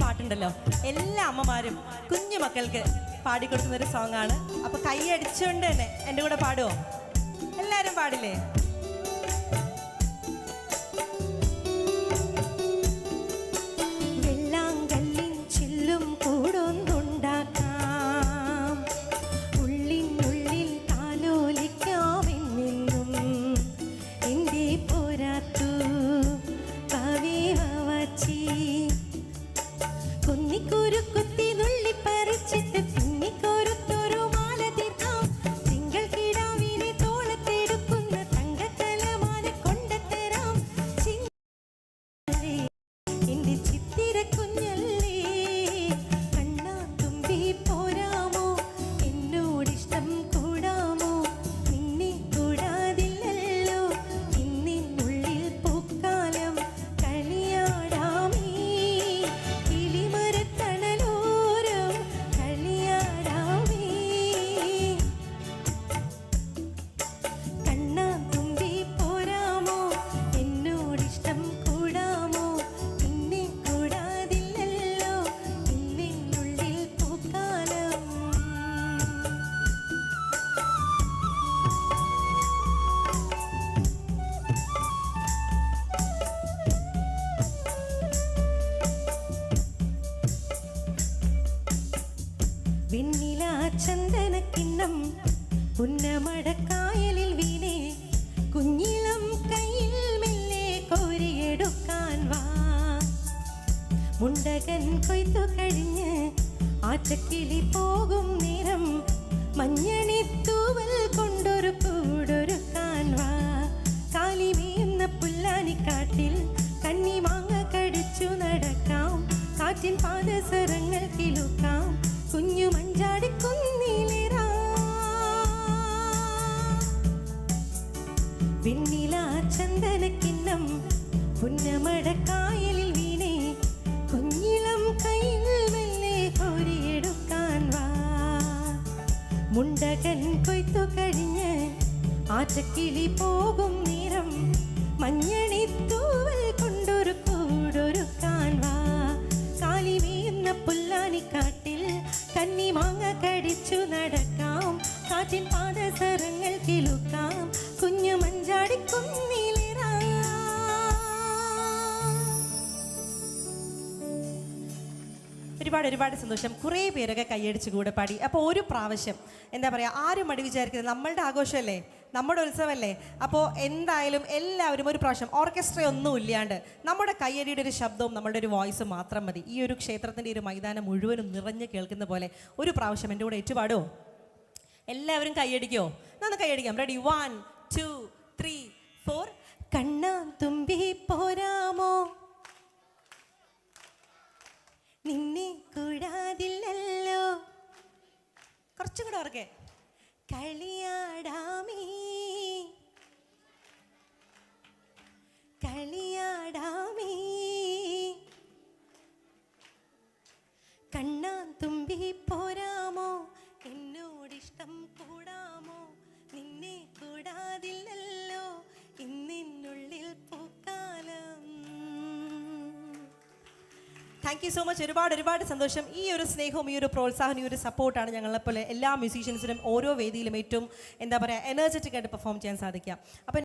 പാട്ടുണ്ടല്ലോ, എല്ലാ അമ്മമാരും കുഞ്ഞു മക്കൾക്ക് പാടിക്കൊടുക്കുന്ന ഒരു സോങ് ആണ്. അപ്പൊ കൈ അടിച്ചുകൊണ്ട് തന്നെ എൻ്റെ കൂടെ പാടുവോ? എല്ലാരും പാടില്ലേ? വെണ്ണില ചന്ദനക്കിണ്ണം പുന്നമടക്കായലിൽ വീണേ, കുഞ്ഞിളം കയ്യിൽ മെല്ലെ കോരിയെടുക്കാൻ വാ. മുണ്ടകൻ കൊയ്ത്തു കഴിഞ്ഞ് ആറ്റക്കിളി പോകും നേരം, മഞ്ഞണിത്തൂവൽ കൊണ്ടൊരു കൂടൊരുക്കാൻ വാ. കാലിമേയുന്ന പുല്ലാനിക്കാട്ടിൽ കന്നിമാങ്ങ കടിച്ചു നടക്കാം, കാറ്റിൻ പാദസരങ്ങൾ കിളുക്കാം, കുഞ്ഞു മഞ്ചാടി കുന്നിലേറാ. വെണ്ണില ചന്ദനക്കിണ്ണം പുന്നമടക്കായലിൽ വീണേ, കുഞ്ഞിളം കയ്യിൽ മെല്ലെ കോരിയെടുക്കാൻ വാ. മുണ്ടകൻ കൊയ്ത്തു കഴിഞ്ഞ് ആറ്റക്കിളി പോകും നേരം, മഞ്ഞണിത്തൂവൽ കൊണ്ടൊരു കൂടൊരുക്കാൻ വാ. കാലിമേയുന്ന പുല്ലാനിക്കാട്ടിൽ കന്നിമാങ്ങ കടിച്ചു നടക്കാം, കാറ്റിൻ പാദസരങ്ങൾ കിളുക്കാം, കുഞ്ഞു മഞ്ചാടി കുന്നിലേറാ. ഒരുപാട് സന്തോഷം. കുറേ പേരൊക്കെ കൈയടിച്ച് കൂടെ പാടി. അപ്പോൾ ഒരു പ്രാവശ്യം എന്താ പറയുക, ആരും മടി വിചാരിക്കുന്നത് നമ്മളുടെ ആഘോഷമല്ലേ, നമ്മുടെ ഉത്സവമല്ലേ. അപ്പോൾ എന്തായാലും എല്ലാവരും ഒരു പ്രാവശ്യം ഓർക്കസ്ട്ര ഒന്നും ഇല്ലാണ്ട് നമ്മുടെ കയ്യടിയുടെ ഒരു ശബ്ദവും നമ്മളുടെ ഒരു വോയിസും മാത്രം മതി, ഈ ഒരു ക്ഷേത്രത്തിൻ്റെ ഒരു മൈതാനം മുഴുവനും നിറഞ്ഞ് കേൾക്കുന്ന പോലെ ഒരു പ്രാവശ്യം എൻ്റെ കൂടെ ഏറ്റുപാടുമോ? എല്ലാവരും കൈയടിക്കോ? നന്ന് കൈയടിക്കാം. റെഡി? 1 2 3 4. കണ്ണാം തുമ്പി പോരാമോ, നിന്നെ കൂടാതില്ലല്ലോ. കുറച്ചും കൂടെ ഓർക്കെ. കളിയാടാമേ കളിയാടാമേ, കണ്ണാൻ തുമ്പി പോരാമോ, എന്നോടിഷ്ടം കൂടാമോ, നിന്നെ കൂടാതില്ലല്ലോ ഇന്നിനുള്ളിൽ പൂക്കാലം. Thank you so much. ഒരുപാട് സന്തോഷം. ഈ ഒരു സ്നേഹവും ഈ ഒരു പ്രോത്സാഹനം ഈ ഒരു സപ്പോർട്ടാണ് ഞങ്ങളെപ്പോലെ എല്ലാ മ്യൂസീഷ്യൻസിനും ഓരോ വേദിയിലും ഏറ്റവും എന്താ പറയുക എനർജറ്റിക് ആയിട്ട് പെർഫോം ചെയ്യാൻ സാധിക്കുക. അപ്പം